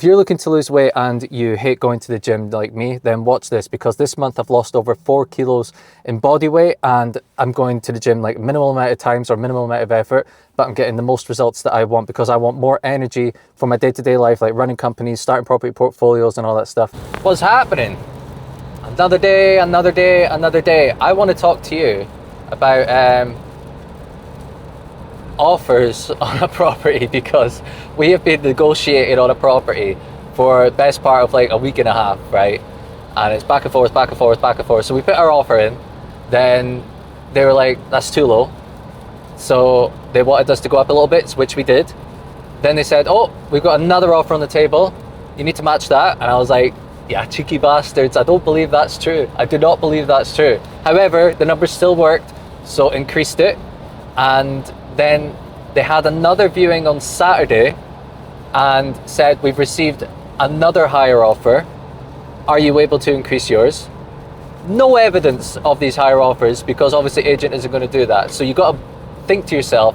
If you're looking to lose weight and you hate going to the gym like me, then watch this, because this month I've lost over 4 kilos in body weight, and I'm going to the gym like minimal amount of times or minimal amount of effort, but I'm getting the most results that I want because I want more energy for my day-to-day life, like running companies, starting property portfolios and all that stuff. What's happening? Another day, another day, another day. I want to talk to you about offers on a property, because we have been negotiating on a property for the best part of like a week and a half, right? And it's back and forth, back and forth, back and forth. So we put our offer in, then they were like, that's too low. So they wanted us to go up a little bit, which we did. Then they said, oh, we've got another offer on the table. You need to match that. And I was like, yeah, cheeky bastards. I don't believe that's true. I do not believe that's true. However, the numbers still worked, so increased it. And then they had another viewing on Saturday and said, we've received another higher offer. Are you able to increase yours? No evidence of these higher offers, because obviously agent isn't going to do that. So you got to think to yourself,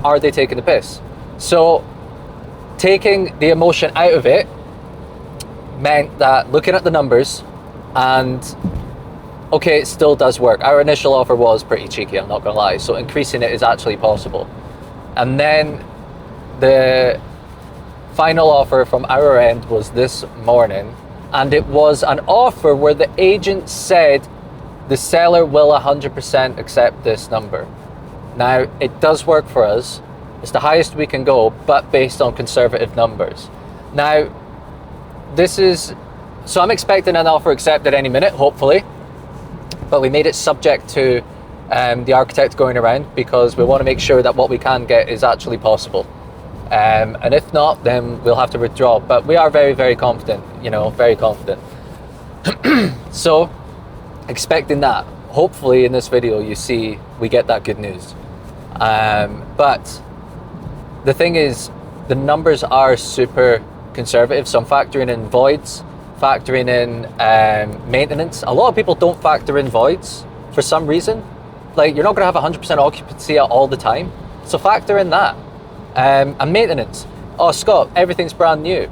are they taking the piss? So taking the emotion out of it meant that looking at the numbers and okay, it still does work. Our initial offer was pretty cheeky, I'm not gonna lie, so increasing it is actually possible. And then the final offer from our end was this morning, and it was an offer where the agent said the seller will 100% accept this number. Now, it does work for us. It's the highest we can go, but based on conservative numbers. Now, so I'm expecting an offer accepted any minute, hopefully. But we made it subject to the architect going around, because we want to make sure that what we can get is actually possible. And if not, then we'll have to withdraw. But we are very, very confident, very confident. So, expecting that. Hopefully in this video you see we get that good news. But the thing is, the numbers are super conservative. So I'm factoring in voids, factoring in maintenance. A lot of people don't factor in voids for some reason. Like, you're not going to have 100% occupancy all the time, so factor in that. And maintenance. Oh, Scott, everything's brand new.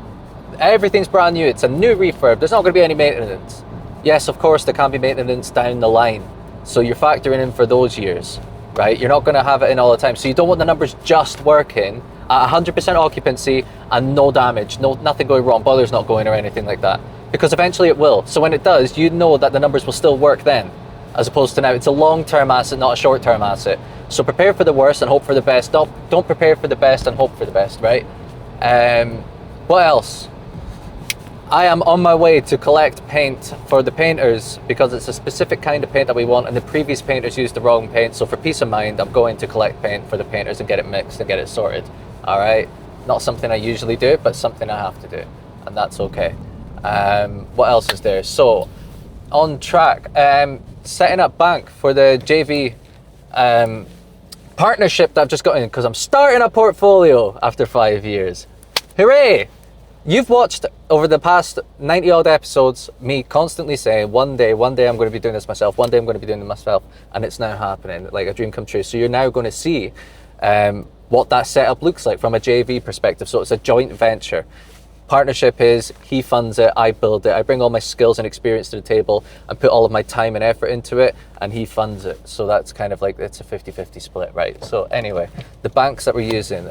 Everything's brand new. It's a new refurb. There's not going to be any maintenance. Yes, of course, there can be maintenance down the line. So you're factoring in for those years, right? You're not going to have it in all the time. So you don't want the numbers just working at 100% occupancy and no damage, nothing going wrong, boiler's not going or anything like that. Because eventually it will. So when it does, you know that the numbers will still work then, as opposed to now. It's a long-term asset, not a short-term asset. So prepare for the worst and hope for the best. Don't prepare for the best and hope for the best, right? What else? I am on my way to collect paint for the painters, because it's a specific kind of paint that we want, and the previous painters used the wrong paint. So for peace of mind, I'm going to collect paint for the painters and get it mixed and get it sorted. All right? Not something I usually do, but something I have to do, and that's okay. What else is there? So, on track, setting up bank for the JV partnership that I've just got in, because I'm starting a portfolio after 5 years. Hooray! You've watched over the past 90 odd episodes me constantly saying, one day I'm going to be doing this myself, one day I'm going to be doing it myself, and it's now happening, like a dream come true. So you're now going to see what that setup looks like from a JV perspective. So it's a joint venture. Partnership is, he funds it, I build it, I bring all my skills and experience to the table and put all of my time and effort into it, and he funds it. So that's kind of like, it's a 50-50 split, right? So anyway, the banks that we're using,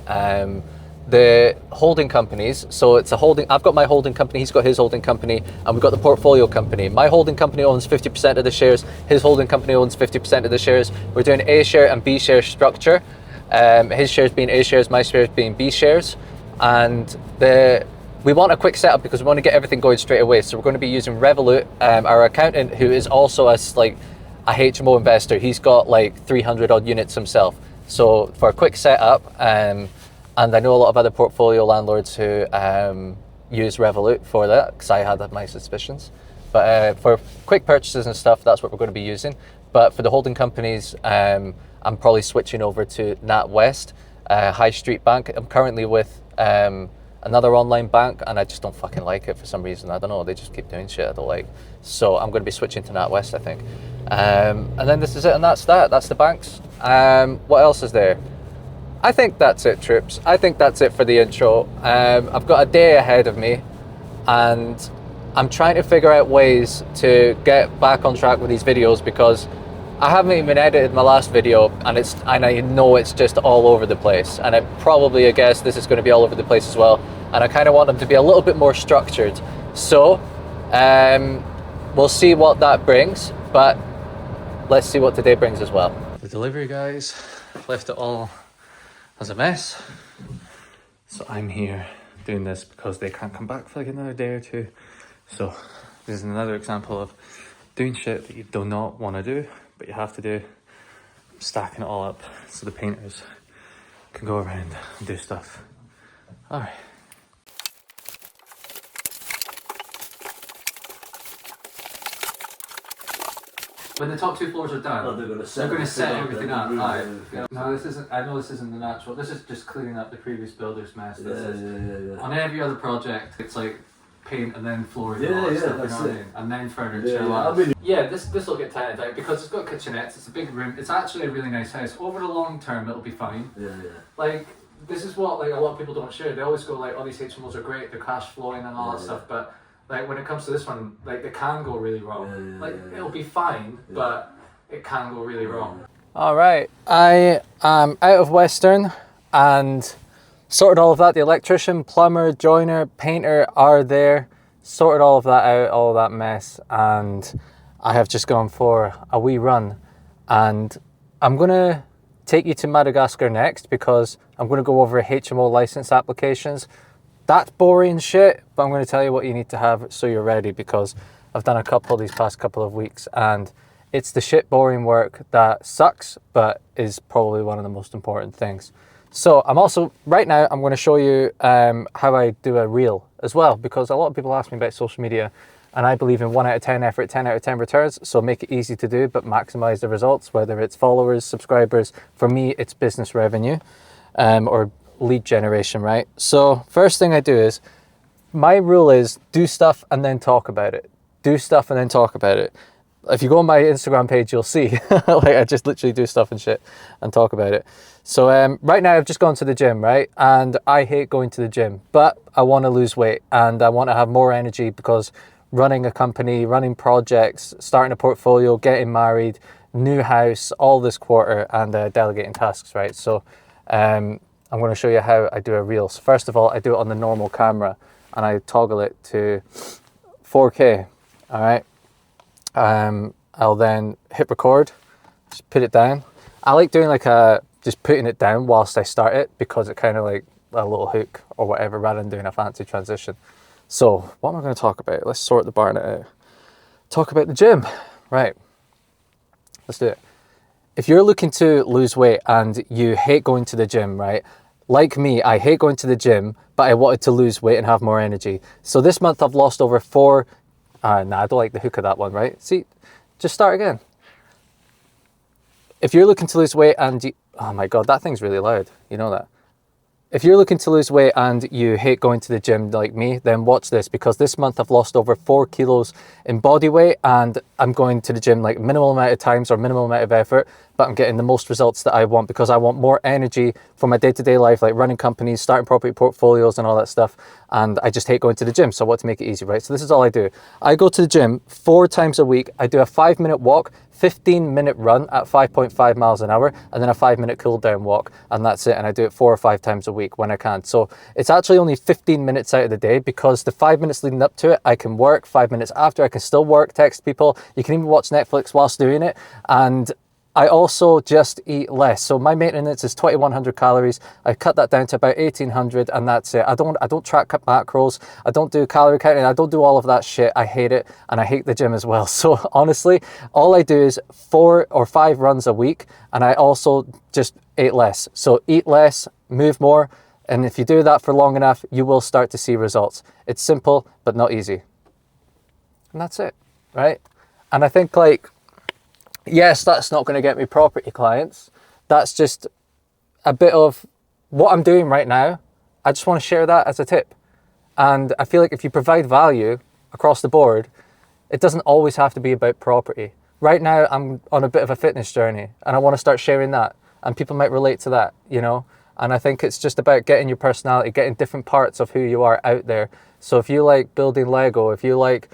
the holding companies, so it's a holding, I've got my holding company, he's got his holding company, and we've got the portfolio company. My holding company owns 50% of the shares, his holding company owns 50% of the shares. We're doing A share and B share structure. His shares being A shares, my shares being B shares. And we want a quick setup because we want to get everything going straight away. So we're going to be using Revolut. Our accountant, who is also a HMO investor, he's got like 300 odd units himself. So for a quick setup, and I know a lot of other portfolio landlords who use Revolut for that, because I had my suspicions. But for quick purchases and stuff, that's what we're going to be using. But for the holding companies, I'm probably switching over to NatWest, High Street Bank. I'm currently with another online bank, and I just don't fucking like it for some reason. I don't know, they just keep doing shit I don't like. So I'm going to be switching to NatWest, I think. And then this is it, and that's the banks. What else is there? I think that's it, troops. I think that's it for the intro. I've got a day ahead of me. and I'm trying to figure out ways to get back on track with these videos, because I haven't even edited my last video, and I know it's just all over the place, and I guess this is going to be all over the place as well, and I kind of want them to be a little bit more structured. So we'll see what that brings, but let's see what today brings as well. The delivery guys left it all as a mess, so I'm here doing this because they can't come back for like another day or two. So this is another example of doing shit that you do not want to do, but you have to do. Stacking it all up so the painters can go around and do stuff. All right. When the top 2 floors are done, they're going to set everything up. No, this isn't. I know this isn't the natural. This is just cleaning up the previous builder's mess. On every other project, it's like paint and then floors and all that stuff, you know what I mean? And then furniture. This will get tightened out because it's got kitchenettes. It's a big room. It's actually a really nice house. Over the long term, it'll be fine. Like, this is what like a lot of people don't share. They always go like, "Oh, these HMOs are great. They're cash flowing and all that stuff," but like when it comes to this one, like they can go really wrong. It'll be fine, but it can go really wrong. All right, I am out of Western and sorted all of that. The electrician, plumber, joiner, painter are there. Sorted all of that out, all of that mess, and I have just gone for a wee run. And I'm gonna take you to Madagascar next because I'm gonna go over HMO license applications. That's boring shit, but I'm going to tell you what you need to have so you're ready, because I've done a couple these past couple of weeks, and it's the shit boring work that sucks, but is probably one of the most important things. So I'm also, right now, I'm going to show you how I do a reel as well, because a lot of people ask me about social media, and I believe in 1 out of 10 effort, 10 out of 10 returns. So make it easy to do, but maximize the results, whether it's followers, subscribers. For me, it's business revenue or lead generation, right? So first thing I do is, my rule is do stuff and then talk about it. Do stuff and then talk about it. If you go on my Instagram page, you'll see like I just literally do stuff and shit and talk about it. So right now I've just gone to the gym, right? And I hate going to the gym, but I want to lose weight and I want to have more energy, because running a company, running projects, starting a portfolio, getting married, new house, all this quarter, and delegating tasks, right? So I'm going to show you how I do a reel. So first of all, I do it on the normal camera and I toggle it to 4K. All right. I'll then hit record, just put it down. I like doing like just putting it down whilst I start it, because it kind of like a little hook or whatever, rather than doing a fancy transition. So what am I going to talk about? Let's sort the barnet out. Talk about the gym. Right. Let's do it. If you're looking to lose weight and you hate going to the gym, right? Like me, I hate going to the gym, but I wanted to lose weight and have more energy. So this month I've lost over 4, I don't like the hook of that one, right? See, just start again. If you're looking to lose weight and oh my God, that thing's really loud. You know that? If you're looking to lose weight and you hate going to the gym like me, then watch this, because this month I've lost over 4 kilos in body weight, and I'm going to the gym like minimal amount of times or minimal amount of effort, but I'm getting the most results that I want, because I want more energy for my day-to-day life, like running companies, starting property portfolios and all that stuff. And I just hate going to the gym, so I want to make it easy, right? So this is all I do. I go to the gym 4 times a week. I do a 5-minute walk, 15-minute run at 5.5 miles an hour, and then a 5-minute cool down walk, and that's it. And I do it 4 or 5 times a week when I can. So it's actually only 15 minutes out of the day, because the 5 minutes leading up to it, I can work. 5 minutes after, I can still work, text people. You can even watch Netflix whilst doing it. And I also just eat less. So my maintenance is 2,100 calories. I cut that down to about 1,800, and that's it. I don't track macros. I don't do calorie counting. I don't do all of that shit. I hate it, and I hate the gym as well. So honestly, all I do is 4 or 5 runs a week, and I also just eat less. So eat less, move more, and if you do that for long enough, you will start to see results. It's simple, but not easy. And that's it, right? And I think, like, yes, that's not going to get me property clients. That's just a bit of what I'm doing right now. I just want to share that as a tip. And I feel like if you provide value across the board, it doesn't always have to be about property. Right now, I'm on a bit of a fitness journey, and I want to start sharing that. And people might relate to that, you know? And I think it's just about getting your personality, getting different parts of who you are out there. So if you like building Lego, if you like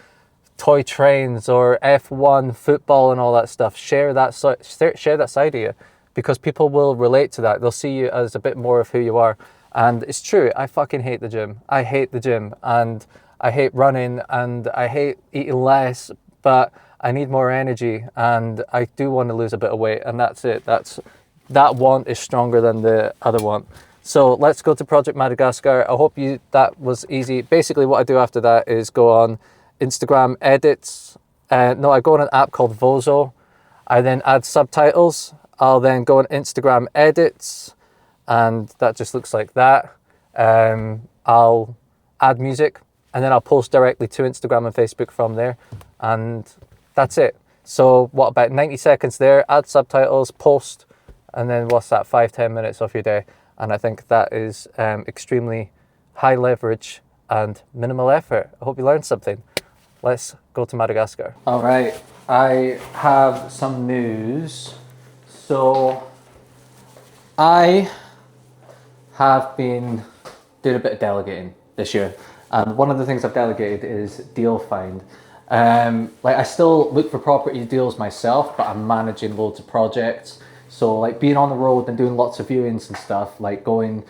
toy trains or F1 football and all that stuff, share that side of you, because people will relate to that. They'll see you as a bit more of who you are. And it's true, I fucking hate the gym. I hate the gym, and I hate running, and I hate eating less, but I need more energy, and I do want to lose a bit of weight, and that's it. That want is stronger than the other want. So let's go to Project Madagascar. I hope that was easy. Basically what I do after that is go on Instagram edits. I go on an app called Vozo. I then add subtitles. I'll then go on Instagram edits, and that just looks like that. I'll add music, and then I'll post directly to Instagram and Facebook from there, and that's it. So what, about 90 seconds there, add subtitles, post, and then what's that, 5-10 minutes of your day. And I think that is extremely high leverage and minimal effort. I hope you learned something. Let's go to Madagascar. All right, I have some news. So I have been doing a bit of delegating this year. And one of the things I've delegated is deal find. I still look for property deals myself, but I'm managing loads of projects. So like being on the road and doing lots of viewings and stuff, like driving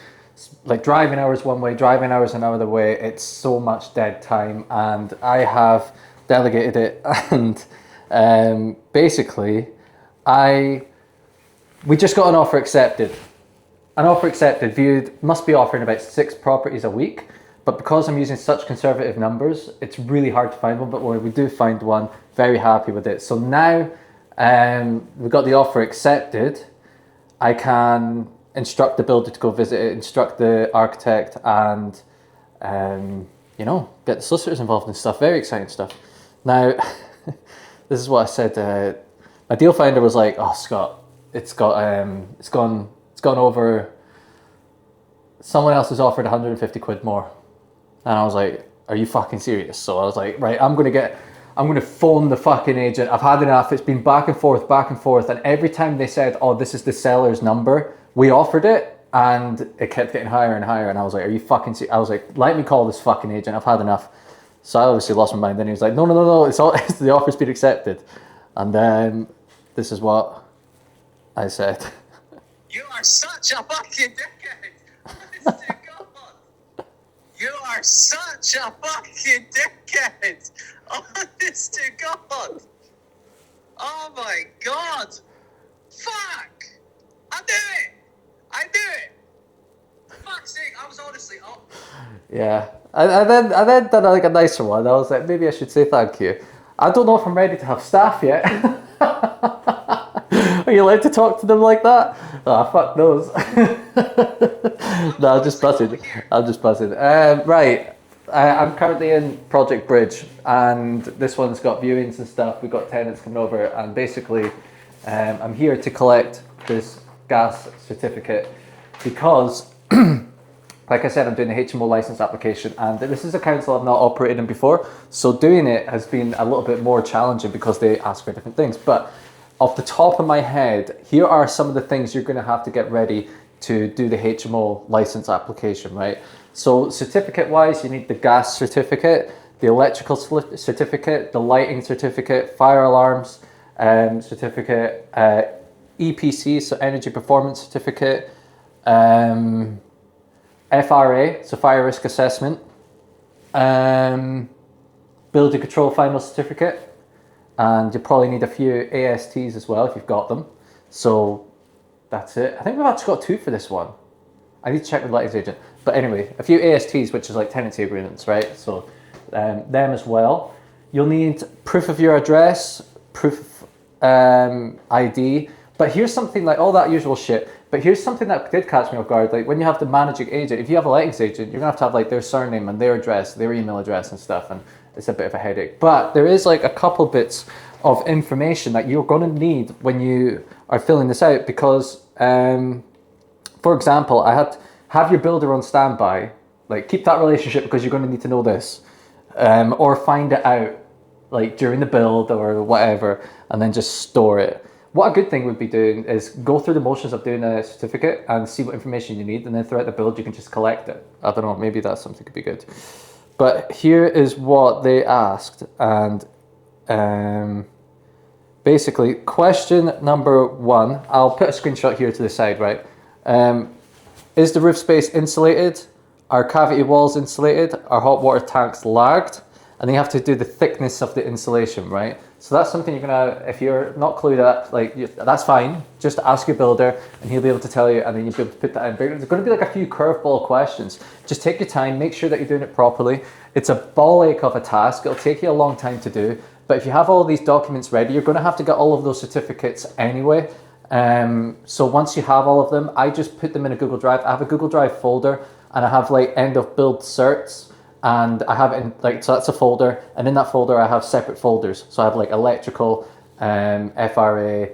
hours one way, driving hours another way, it's so much dead time, and I have delegated it. And basically we just got an offer accepted. An offer accepted viewed must be offering about 6 properties a week. But because I'm using such conservative numbers, it's really hard to find one. But when we do find one, very happy with it. So now we've got the offer accepted, I can instruct the builder to go visit it, instruct the architect, and get the solicitors involved and stuff. Very exciting stuff. Now, this is what I said. My deal finder was like, "Oh, Scott, it's gone over. Someone else has offered 150 quid more." And I was like, "Are you fucking serious?" So I was like, "Right, I'm gonna phone the fucking agent. I've had enough. It's been back and forth. And every time they said, 'Oh, this is the seller's number,' we offered it, and it kept getting higher and higher." And I was like, "Are you fucking serious?" I was like, "Let me call this fucking agent. I've had enough." So I obviously lost my mind. Then he was like, "No. The offer's been accepted." And then this is what I said. You are such a fucking dickhead. Honest to God. You are such a fucking dickhead. Honest to God. Oh my God. Fuck. I do it. Fuck's sake. I was honestly up. Yeah. I then done like a nicer one. I was like, maybe I should say thank you. I don't know if I'm ready to have staff yet. Are you allowed to talk to them like that? Oh, fuck those. No, I'm just buzzing. Right. I'm currently in Project Bridge, and this one's got viewings and stuff. We've got tenants coming over, and basically I'm here to collect this gas certificate because like I said, I'm doing a HMO license application, and this is a council I've not operated in before, so doing it has been a little bit more challenging because they ask for different things. But off the top of my head, here are some of the things you're going to have to get ready to do the HMO license application, right? So certificate-wise, you need the gas certificate, the electrical certificate, the lighting certificate, fire alarms certificate, EPC, so energy performance certificate, FRA, so fire risk assessment, building control final certificate, and you probably need a few ASTs as well if you've got them. So that's it. I think we've actually got 2 for this one. I need to check with the lettings agent. But anyway, a few ASTs, which is like tenancy agreements, right? So them as well. You'll need proof of your address, proof of ID. But here's something like all that usual shit. But here's something that did catch me off guard. Like when you have the managing agent, if you have a lettings agent, you're gonna have to have like their surname and their address, their email address and stuff. And it's a bit of a headache. But there is like a couple bits of information that you're gonna need when you are filling this out because, for example, I had to have your builder on standby, like keep that relationship because you're gonna need to know this, or find it out like during the build or whatever, and then just store it. What a good thing would be doing is go through the motions of doing a certificate and see what information you need, and then throughout the build you can just collect it. I don't know, maybe that's something that could be good. But here is what they asked, and basically question number 1, I'll put a screenshot here to the side, right? Is the roof space insulated? Are cavity walls insulated? Are hot water tanks lagged? And then you have to do the thickness of the insulation, right? So that's something you're gonna, if you're not clued up, that's fine. Just ask your builder and he'll be able to tell you, and then you'll be able to put that in. But there's gonna be like a few curveball questions. Just take your time, make sure that you're doing it properly. It's a ball ache of a task. It'll take you a long time to do. But if you have all these documents ready, you're gonna have to get all of those certificates anyway. So once you have all of them, I just put them in a Google Drive. I have a Google Drive folder, and I have like end of build certs. And I have it in so that's a folder, and in that folder I have separate folders. So I have like electrical, FRA,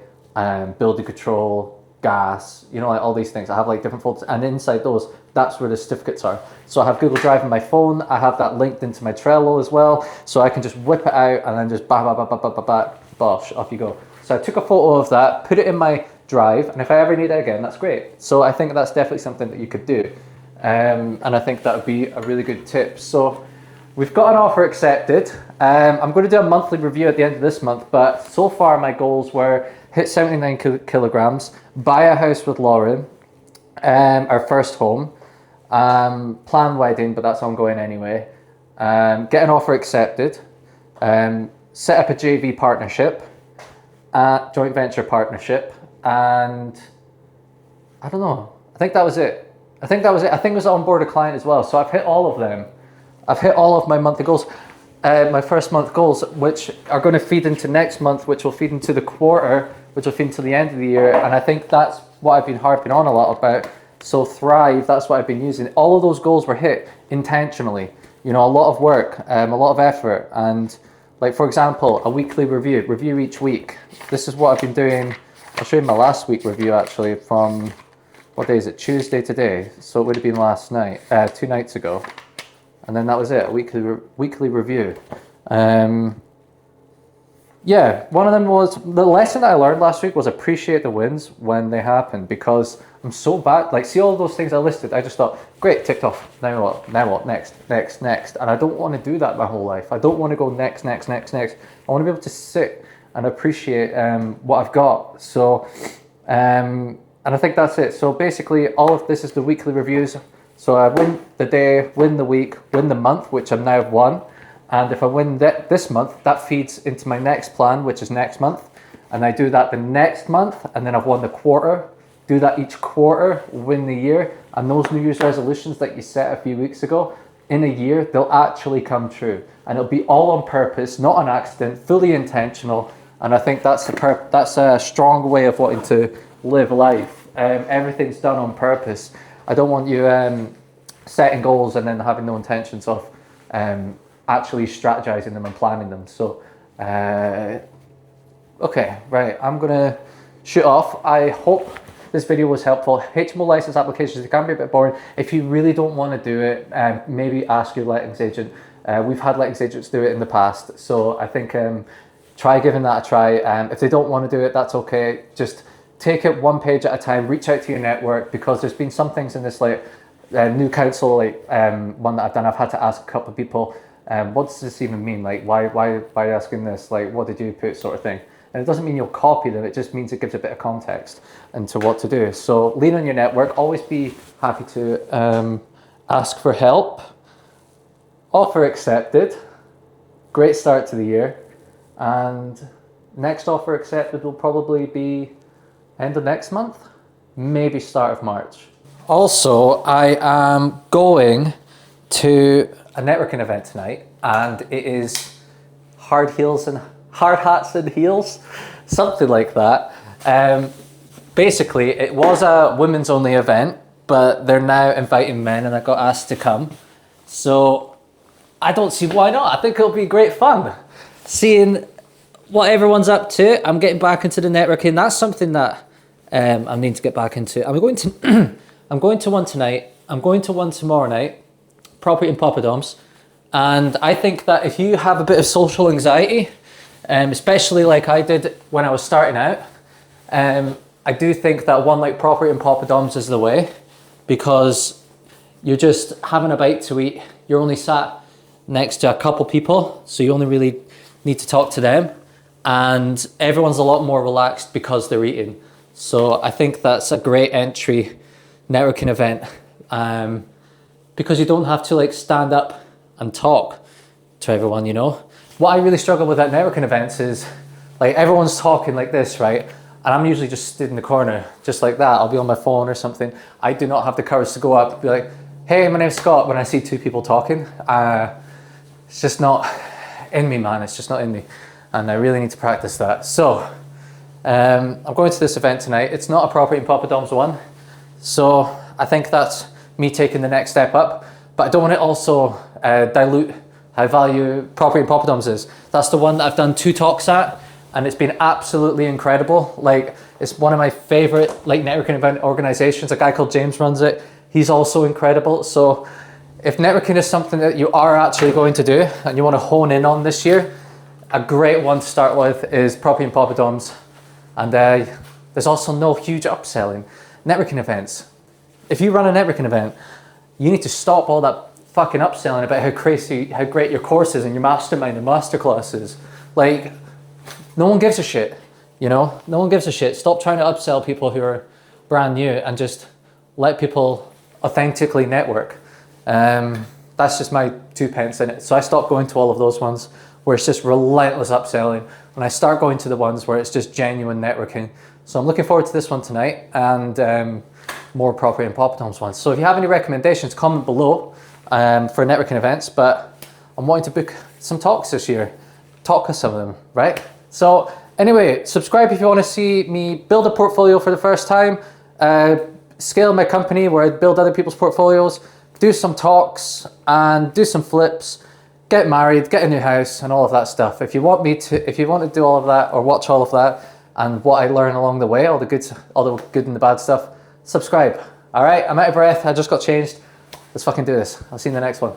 building control, gas, like all these things. I have like different folders, and inside those, that's where the certificates are. So I have Google Drive on my phone. I have that linked into my Trello as well, so I can just whip it out and then just bosh, off you go. So I took a photo of that, put it in my drive, and if I ever need it again, that's great. So I think that's definitely something that you could do. And I think that would be a really good tip. So we've got an offer accepted. I'm going to do a monthly review at the end of this month, but so far my goals were hit 79 kilograms, buy a house with Lauren, our first home, plan wedding, but that's ongoing anyway, get an offer accepted, set up a JV partnership, joint venture partnership, and I don't know, I think that was it. I think it was onboard a client as well. So I've hit all of them. I've hit all of my monthly goals, my first month goals, which are going to feed into next month, which will feed into the quarter, which will feed into the end of the year. And I think that's what I've been harping on a lot about. So Thrive, that's what I've been using. All of those goals were hit intentionally. A lot of work, a lot of effort. And like, for example, a weekly review each week. This is what I've been doing. I'll show you my last week review actually from, what day is it? Tuesday today. So it would have been last night, 2 nights ago. And then that was it, a weekly review. Yeah, one of them was, the lesson that I learned last week was appreciate the wins when they happen, because I'm so bad. Like, see all those things I listed, I just thought, great, ticked off. Now what, next. And I don't want to do that my whole life. I don't want to go next. I want to be able to sit and appreciate what I've got. So, and I think that's it. So basically, all of this is the weekly reviews. So I win the day, win the week, win the month, which I've now won. And if I win this month, that feeds into my next plan, which is next month. And I do that the next month, and then I've won the quarter. Do that each quarter, win the year. And those New Year's resolutions that you set a few weeks ago, in a year, they'll actually come true. And it'll be all on purpose, not an accident, fully intentional. And I think that's a strong way of wanting to live life. Everything's done on purpose. I don't want you setting goals and then having no intentions of actually strategizing them and planning them. So, okay, right, I'm gonna shoot off. I hope this video was helpful. HMO license applications, it can be a bit boring. If you really don't want to do it, maybe ask your lettings agent. We've had lettings agents do it in the past, so I think try giving that a try. If they don't want to do it, that's okay. Just take it one page at a time, reach out to your network, because there's been some things in this new council one that I've done. I've had to ask a couple of people, what does this even mean? Like, why are you asking this? Like, what did you put, sort of thing. And it doesn't mean you'll copy them, it just means it gives a bit of context into what to do. So lean on your network, always be happy to ask for help. Offer accepted, great start to the year. And next offer accepted will probably be end of next month, maybe start of March. Also, I am going to a networking event tonight, and it is hard hats and heels, something like that. Basically, it was a women's only event, but they're now inviting men, and I got asked to come. So I don't see why not. I think it'll be great fun. Seeing what everyone's up to, I'm getting back into the networking. That's something that I need to get back into. I'm going to one tonight. I'm going to one tomorrow night, property in Poppadoms. And I think that if you have a bit of social anxiety, especially like I did when I was starting out, I do think that one like property and poppadoms is the way, because you're just having a bite to eat. You're only sat next to a couple people, so you only really need to talk to them, and everyone's a lot more relaxed because they're eating. So I think that's a great entry networking event, because you don't have to like stand up and talk to everyone, you know. What I really struggle with at networking events is like everyone's talking like this, right? And I'm usually just stood in the corner, just like that. I'll be on my phone or something. I do not have the courage to go up and be like, hey, my name's Scott, when I see two people talking. It's just not in me, man. It's just not in me. And I really need to practice that. So I'm going to this event tonight. It's not a property and poppadoms one. So I think that's me taking the next step up. But I don't want to also dilute how value property and poppadoms is. That's the one that I've done 2 talks at. And it's been absolutely incredible. Like, it's one of my favorite like networking event organizations. A guy called James runs it. He's also incredible. So if networking is something that you are actually going to do and you want to hone in on this year, a great one to start with is property and poppadoms. And there's also no huge upselling. Networking events. If you run a networking event, you need to stop all that fucking upselling about how great your course is and your mastermind and masterclass is. Like, no one gives a shit, you know? No one gives a shit. Stop trying to upsell people who are brand new and just let people authentically network. That's just my 2 pence in it. So I stopped going to all of those ones where it's just relentless upselling, and I start going to the ones where it's just genuine networking. So I'm looking forward to this one tonight, and more property and poppadoms ones. So if you have any recommendations, comment below for networking events, but I'm wanting to book some talks this year. Talk with some of them, right? So anyway, subscribe if you want to see me build a portfolio for the first time, scale my company where I build other people's portfolios, do some talks and do some flips, get married, get a new house and all of that stuff. If you want to do all of that or watch all of that and what I learn along the way, all the good and the bad stuff, subscribe. All right, I'm out of breath. I just got changed. Let's fucking do this. I'll see you in the next one.